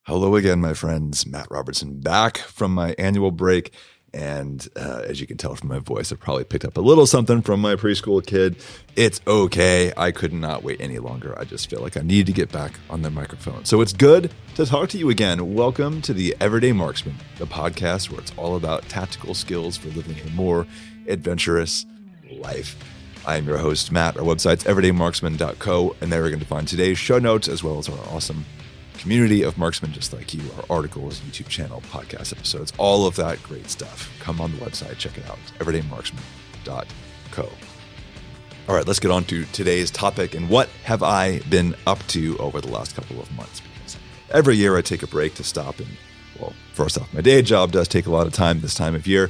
Hello again, my friends. Matt Robertson back from my annual break. And as you can tell from my voice, I probably picked up a little something from my preschool kid. It's okay. I could not wait any longer. I just feel like I need to get back on the microphone. So it's good to talk to you again. Welcome to the Everyday Marksman, the podcast where it's all about tactical skills for living a more adventurous life. I am your host, Matt. Our website's everydaymarksman.co, and there you're going to find today's show notes as well as our awesome community of marksmen just like you, our articles, YouTube channel, podcast episodes, all of that great stuff. Come on the website, check it out, everydaymarksman.co. All right, let's get on to today's topic and what have I been up to over the last couple of months. Because every year I take a break to stop and, well, first off, my day job does take a lot of time this time of year.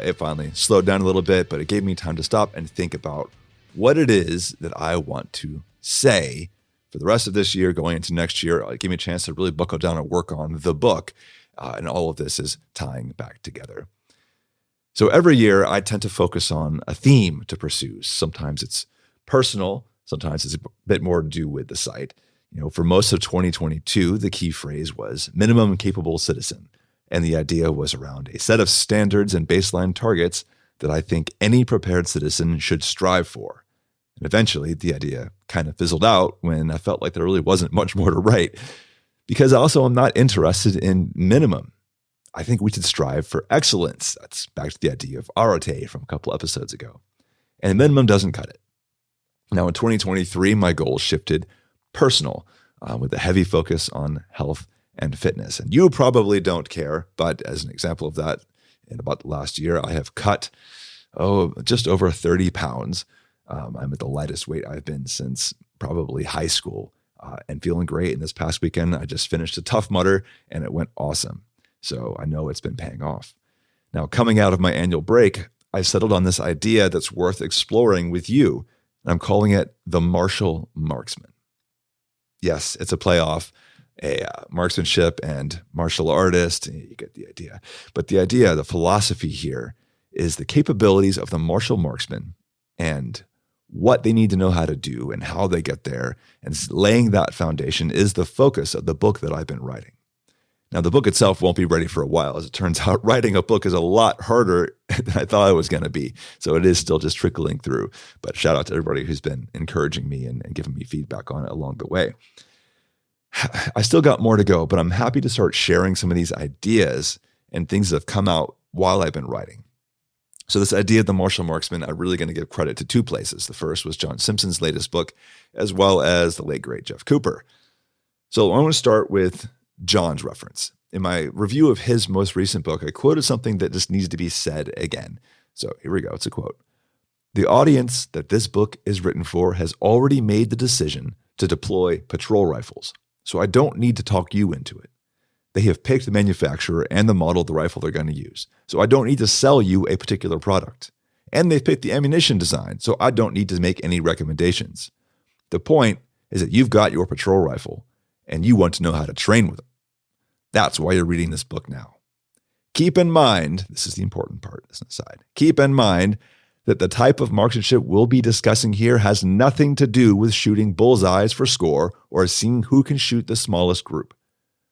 It finally slowed down a little bit, but it gave me time to stop and think about what it is that I want to say for the rest of this year, going into next year. It gave me a chance to really buckle down and work on the book. And all of this is tying back together. So every year I tend to focus on a theme to pursue. Sometimes it's personal. Sometimes it's a bit more to do with the site. For most of 2022, the key phrase was minimum capable citizen. And the idea was around a set of standards and baseline targets that I think any prepared citizen should strive for. And eventually, the idea kind of fizzled out when I felt like there really wasn't much more to write, because also I'm not interested in minimum. I think we should strive for excellence. That's back to the idea of arate from a couple episodes ago. And minimum doesn't cut it. Now, in 2023, my goals shifted personal, with a heavy focus on health and fitness. And you probably don't care, but as an example of that, in about the last year, I have cut, just over 30 pounds. I'm at the lightest weight I've been since probably high school, and feeling great. And this past weekend, I just finished a Tough Mudder and it went awesome. So I know it's been paying off. Now, coming out of my annual break, I settled on this idea that's worth exploring with you. And I'm calling it the Martial Marksman. Yes, it's a play off a marksmanship and martial artist. You get the idea. But the philosophy here is the capabilities of the martial marksman and what they need to know how to do and how they get there. And laying that foundation is the focus of the book that I've been writing. Now, the book itself won't be ready for a while. As it turns out, writing a book is a lot harder than I thought it was going to be. So it is still just trickling through. But shout out to everybody who's been encouraging me and giving me feedback on it along the way. I still got more to go, but I'm happy to start sharing some of these ideas and things that have come out while I've been writing. So this idea of the Martial Marksman, I'm really going to give credit to two places. The first was John Simpson's latest book, as well as the late, great Jeff Cooper. So I want to start with John's reference. In my review of his most recent book, I quoted something that just needs to be said again. So here we go. It's a quote. "The audience that this book is written for has already made the decision to deploy patrol rifles. So I don't need to talk you into it. They have picked the manufacturer and the model of the rifle they're going to use. So I don't need to sell you a particular product. And they've picked the ammunition design, so I don't need to make any recommendations. The point is that you've got your patrol rifle and you want to know how to train with it. That's why you're reading this book now. Keep in mind," this is the important part, as an aside, "keep in mind that the type of marksmanship we'll be discussing here has nothing to do with shooting bullseyes for score or seeing who can shoot the smallest group.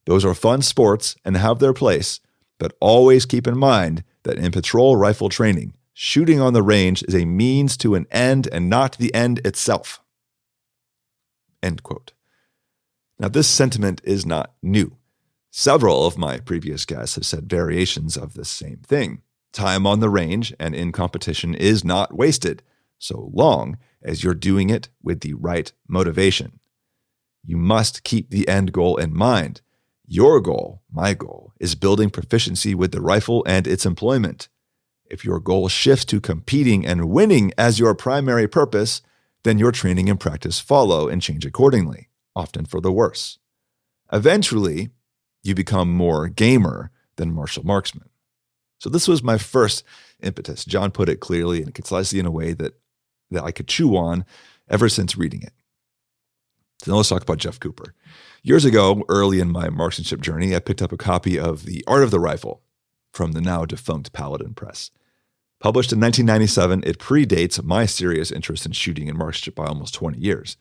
Those are fun sports and have their place, but always keep in mind that in patrol rifle training, shooting on the range is a means to an end and not the end itself." End quote. Now, this sentiment is not new. Several of my previous guests have said variations of the same thing. Time on the range and in competition is not wasted, so long as you're doing it with the right motivation. You must keep the end goal in mind. Your goal, my goal, is building proficiency with the rifle and its employment. If your goal shifts to competing and winning as your primary purpose, then your training and practice follow and change accordingly, often for the worse. Eventually, you become more gamer than martial marksman. So this was my first impetus. John put it clearly and concisely in a way that I could chew on ever since reading it. So now let's talk about Jeff Cooper. Years ago, early in my marksmanship journey, I picked up a copy of The Art of the Rifle from the now defunct Paladin Press. Published in 1997, it predates my serious interest in shooting and marksmanship by almost 20 years.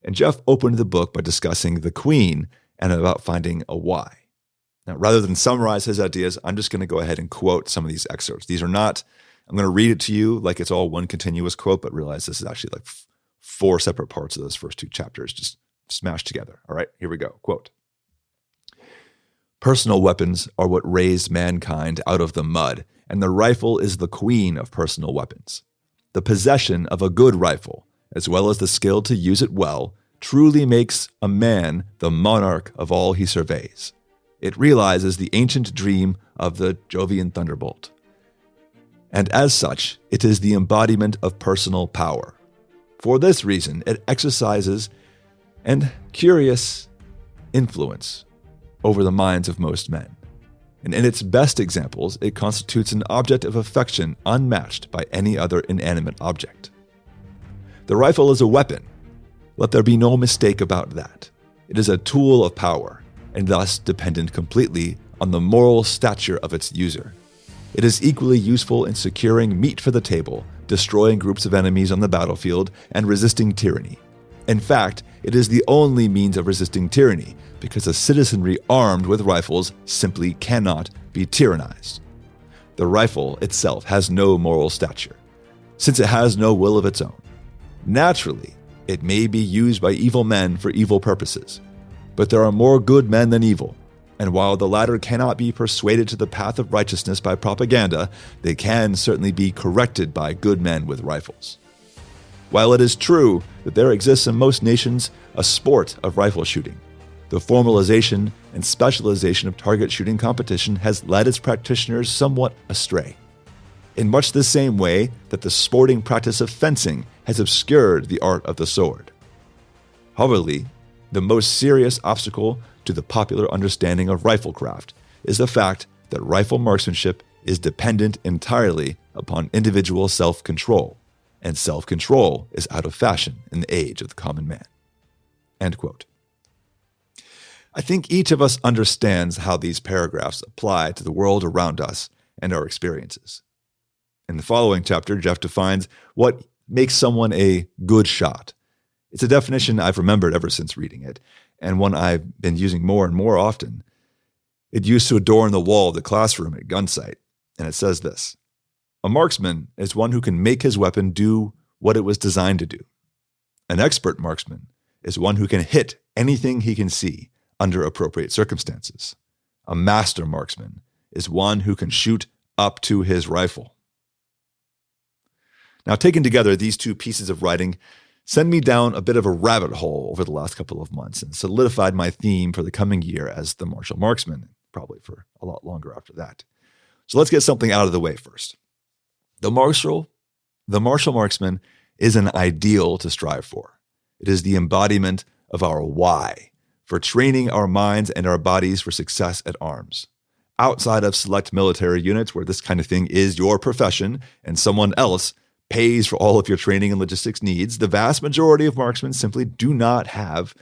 And Jeff opened the book by discussing the Queen and about finding a why. Now, rather than summarize his ideas, I'm just going to go ahead and quote some of these excerpts. These are not, I'm going to read it to you like it's all one continuous quote, but realize this is actually like four separate parts of those first two chapters just smashed together. All right, here we go. Quote, "Personal weapons are what raised mankind out of the mud, and the rifle is the queen of personal weapons. The possession of a good rifle, as well as the skill to use it well, truly makes a man the monarch of all he surveys. It realizes the ancient dream of the Jovian thunderbolt. And as such, it is the embodiment of personal power. For this reason, it exercises an curious influence over the minds of most men. And in its best examples, it constitutes an object of affection unmatched by any other inanimate object. The rifle is a weapon. Let there be no mistake about that. It is a tool of power, and thus dependent completely on the moral stature of its user. It is equally useful in securing meat for the table, destroying groups of enemies on the battlefield, and resisting tyranny. In fact, it is the only means of resisting tyranny, because a citizenry armed with rifles simply cannot be tyrannized. The rifle itself has no moral stature, since it has no will of its own. Naturally, it may be used by evil men for evil purposes, but there are more good men than evil, and while the latter cannot be persuaded to the path of righteousness by propaganda, they can certainly be corrected by good men with rifles. While it is true that there exists in most nations a sport of rifle shooting, the formalization and specialization of target shooting competition has led its practitioners somewhat astray, in much the same way that the sporting practice of fencing has obscured the art of the sword. However, the most serious obstacle to the popular understanding of riflecraft is the fact that rifle marksmanship is dependent entirely upon individual self-control, and self-control is out of fashion in the age of the common man." End quote. I think each of us understands how these paragraphs apply to the world around us and our experiences. In the following chapter, Jeff defines what makes someone a good shot. It's a definition I've remembered ever since reading it, and one I've been using more and more often. It used to adorn the wall of the classroom at gunsight, and it says this: "A marksman is one who can make his weapon do what it was designed to do. An expert marksman is one who can hit anything he can see under appropriate circumstances. A master marksman is one who can shoot up to his rifle." Now, taken together, these two pieces of writing send me down a bit of a rabbit hole over the last couple of months and solidified my theme for the coming year as the Martial Marksman, probably for a lot longer after that. So let's get something out of the way first. The Martial Marksman is an ideal to strive for. It is the embodiment of our why, for training our minds and our bodies for success at arms. Outside of select military units where this kind of thing is your profession and someone else pays for all of your training and logistics needs, the vast majority of marksmen simply do not have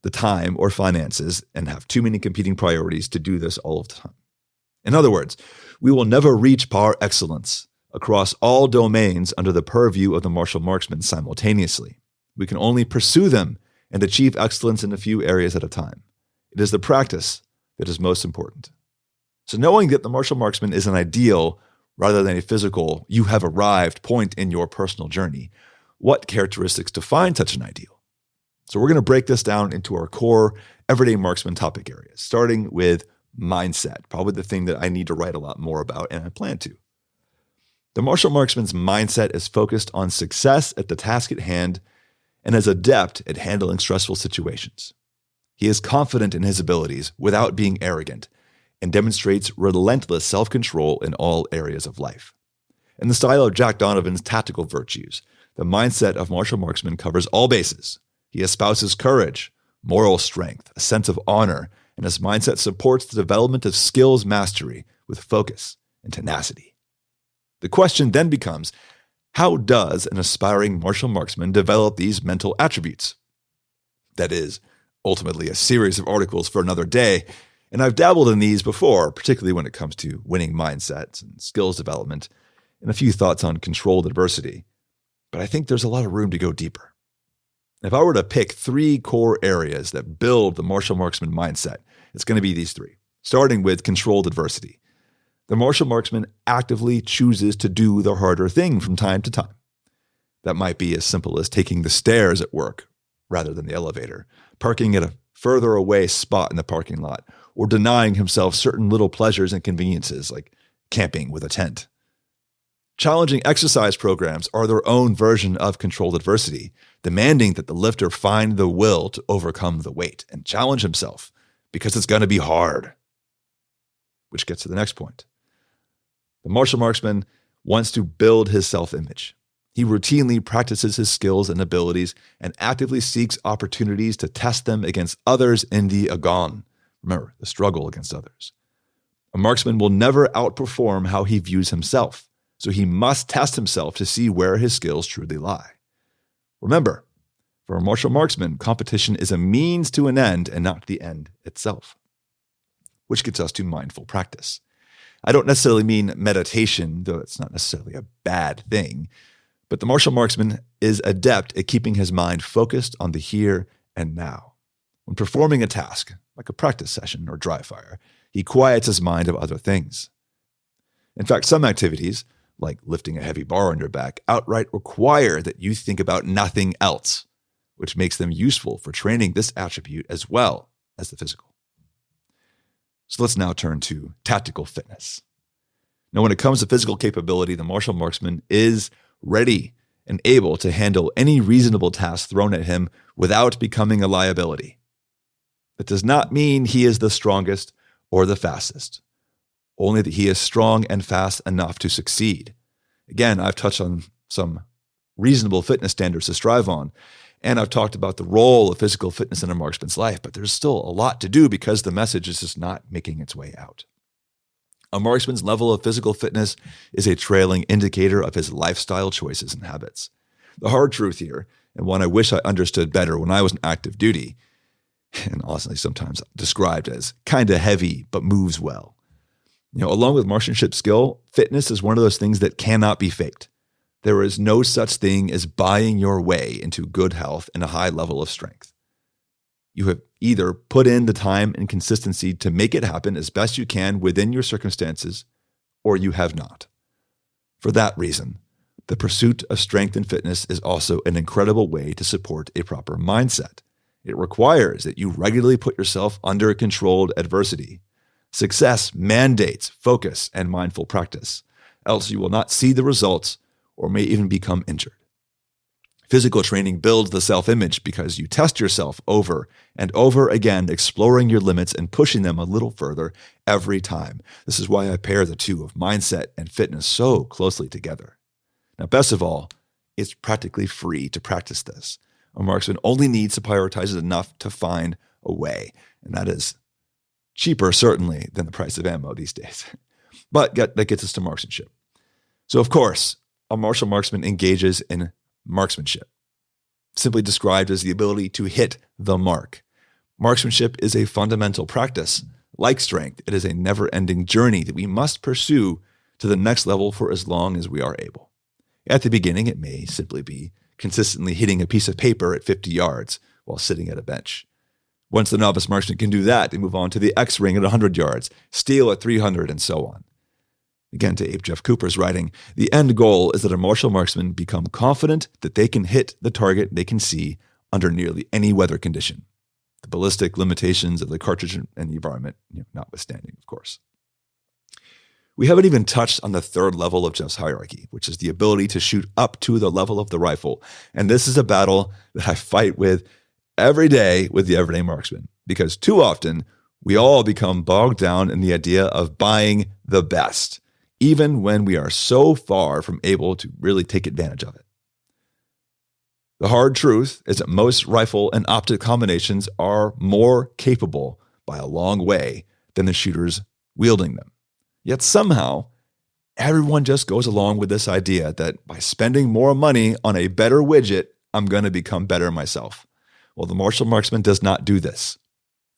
the time or finances and have too many competing priorities to do this all of the time. In other words, we will never reach par excellence across all domains under the purview of the martial marksman simultaneously. We can only pursue them and achieve excellence in a few areas at a time. It is the practice that is most important. So knowing that the martial marksman is an ideal rather than a physical, you have arrived point in your personal journey, what characteristics define such an ideal? So we're going to break this down into our core everyday marksman topic areas, starting with mindset, probably the thing that I need to write a lot more about, and I plan to. The martial marksman's mindset is focused on success at the task at hand and is adept at handling stressful situations. He is confident in his abilities without being arrogant and demonstrates relentless self-control in all areas of life. In the style of Jack Donovan's tactical virtues, the mindset of martial marksman covers all bases. He espouses courage, moral strength, a sense of honor, and his mindset supports the development of skills mastery with focus and tenacity. The question then becomes, how does an aspiring martial marksman develop these mental attributes? That is, ultimately a series of articles for another day, and I've dabbled in these before, particularly when it comes to winning mindsets and skills development, and a few thoughts on controlled adversity. But I think there's a lot of room to go deeper. If I were to pick 3 core areas that build the martial marksman mindset, it's going to be these 3. starting with controlled adversity. The martial marksman actively chooses to do the harder thing from time to time. That might be as simple as taking the stairs at work rather than the elevator, parking at a further away spot in the parking lot, or denying himself certain little pleasures and conveniences like camping with a tent. Challenging exercise programs are their own version of controlled adversity, demanding that the lifter find the will to overcome the weight and challenge himself because it's going to be hard. Which gets to the next point. The martial marksman wants to build his self-image. He routinely practices his skills and abilities and actively seeks opportunities to test them against others in the agon. Remember, the struggle against others. A marksman will never outperform how he views himself, so he must test himself to see where his skills truly lie. Remember, for a martial marksman, competition is a means to an end and not the end itself. Which gets us to mindful practice. I don't necessarily mean meditation, though it's not necessarily a bad thing, but the martial marksman is adept at keeping his mind focused on the here and now. When performing a task, like a practice session or dry fire, he quiets his mind of other things. In fact, some activities, like lifting a heavy bar on your back, outright require that you think about nothing else, which makes them useful for training this attribute as well as the physical. So let's now turn to tactical fitness. Now, when it comes to physical capability, the martial marksman is ready and able to handle any reasonable task thrown at him without becoming a liability. That does not mean he is the strongest or the fastest, only that he is strong and fast enough to succeed. Again, I've touched on some reasonable fitness standards to strive on, and I've talked about the role of physical fitness in a marksman's life, but there's still a lot to do because the message is just not making its way out. A marksman's level of physical fitness is a trailing indicator of his lifestyle choices and habits. The hard truth here, and one I wish I understood better when I was in active duty, and honestly sometimes described as kind of heavy but moves well. Along with marksmanship skill, fitness is one of those things that cannot be faked. There is no such thing as buying your way into good health and a high level of strength. You have either put in the time and consistency to make it happen as best you can within your circumstances, or you have not. For that reason, the pursuit of strength and fitness is also an incredible way to support a proper mindset. It requires that you regularly put yourself under controlled adversity. Success mandates focus and mindful practice, else you will not see the results or may even become injured. Physical training builds the self-image because you test yourself over and over again, exploring your limits and pushing them a little further every time. This is why I pair the two of mindset and fitness so closely together. Now, best of all, it's practically free to practice this. A marksman only needs to prioritize it enough to find a way, and that is cheaper, certainly, than the price of ammo these days. But that gets us to marksmanship. So, of course, a martial marksman engages in marksmanship, simply described as the ability to hit the mark. Marksmanship is a fundamental practice. Like strength, it is a never-ending journey that we must pursue to the next level for as long as we are able. At the beginning, it may simply be consistently hitting a piece of paper at 50 yards while sitting at a bench. Once the novice marksman can do that, they move on to the X ring at 100 yards, steel at 300, and so on. Again, to Abe Jeff Cooper's writing, the end goal is that a martial marksman become confident that they can hit the target they can see under nearly any weather condition. The ballistic limitations of the cartridge and the environment, notwithstanding, of course. We haven't even touched on the third level of Jeff's hierarchy, which is the ability to shoot up to the level of the rifle. And this is a battle that I fight with every day with the everyday marksman, because too often we all become bogged down in the idea of buying the best, even when we are so far from able to really take advantage of it. The hard truth is that most rifle and optic combinations are more capable by a long way than the shooters wielding them. Yet somehow, everyone just goes along with this idea that by spending more money on a better widget, I'm going to become better myself. Well, the martial marksman does not do this.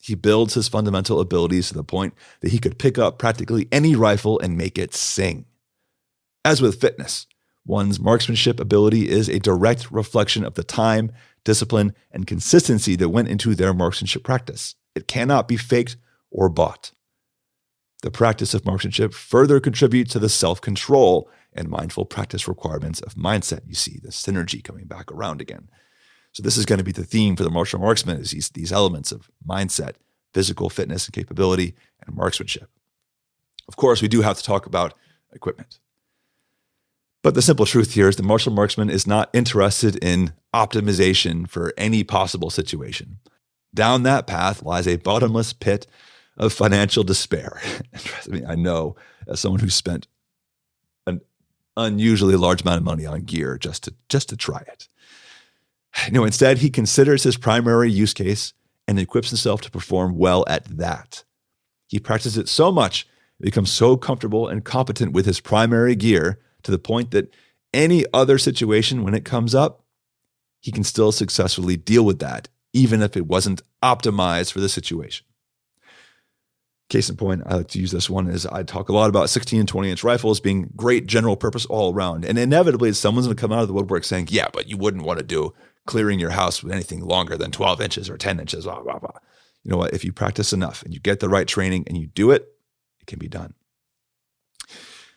He builds his fundamental abilities to the point that he could pick up practically any rifle and make it sing. As with fitness, one's marksmanship ability is a direct reflection of the time, discipline, and consistency that went into their marksmanship practice. It cannot be faked or bought. The practice of marksmanship further contributes to the self-control and mindful practice requirements of mindset. You see the synergy coming back around again. So this is going to be the theme for the martial marksman, is these elements of mindset, physical fitness and capability, and marksmanship. Of course, we do have to talk about equipment. But the simple truth here is the martial marksman is not interested in optimization for any possible situation. Down that path lies a bottomless pit of financial despair. Trust me, I know, as someone who spent an unusually large amount of money on gear just to try it. Instead, he considers his primary use case and equips himself to perform well at that. He practices it so much, he becomes so comfortable and competent with his primary gear to the point that any other situation, when it comes up, he can still successfully deal with that, even if it wasn't optimized for the situation. Case in point, I like to use this one, is I talk a lot about 16 and 20-inch rifles being great general purpose all around. And inevitably, someone's going to come out of the woodwork saying, yeah, but you wouldn't want to do clearing your house with anything longer than 12 inches or 10 inches, blah, blah, blah. You know what? If you practice enough and you get the right training and you do it, it can be done.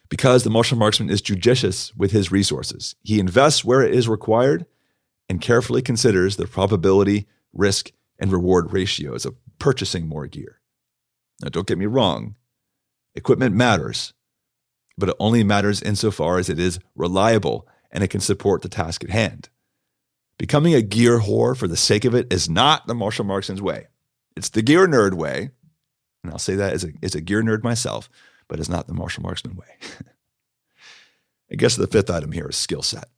Because the martial marksman is judicious with his resources. He invests where it is required and carefully considers the probability, risk, and reward ratios of purchasing more gear. Now, don't get me wrong. Equipment matters, but it only matters insofar as it is reliable and it can support the task at hand. Becoming a gear whore for the sake of it is not the martial marksman's way. It's the gear nerd way, and I'll say that as a gear nerd myself, but it's not the martial marksman way. I guess the fifth item here is skill set.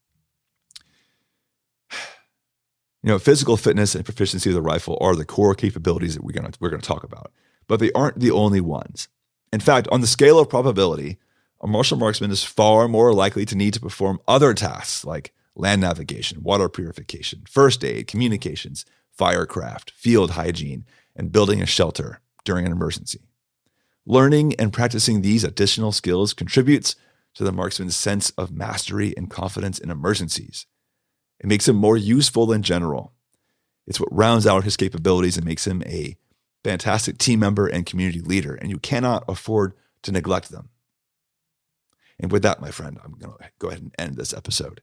Physical fitness and proficiency of the rifle are the core capabilities that we're going to talk about, but they aren't the only ones. In fact, on the scale of probability, a martial marksman is far more likely to need to perform other tasks like land navigation, water purification, first aid, communications, firecraft, field hygiene, and building a shelter during an emergency. Learning and practicing these additional skills contributes to the marksman's sense of mastery and confidence in emergencies. It makes him more useful in general. It's what rounds out his capabilities and makes him a fantastic team member and community leader, and you cannot afford to neglect them. And with that, my friend, I'm going to go ahead and end this episode.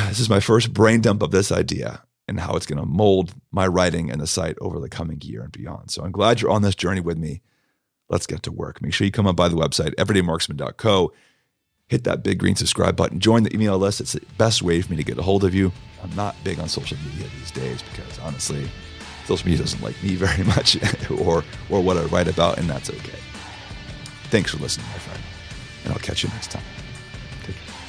This is my first brain dump of this idea and how it's going to mold my writing and the site over the coming year and beyond. So I'm glad you're on this journey with me. Let's get to work. Make sure you come up by the website, everydaymarksman.co. Hit that big green subscribe button. Join the email list. It's the best way for me to get a hold of you. I'm not big on social media these days because, honestly, social media doesn't like me very much or what I write about, and that's okay. Thanks for listening, my friend, and I'll catch you next time. Take care.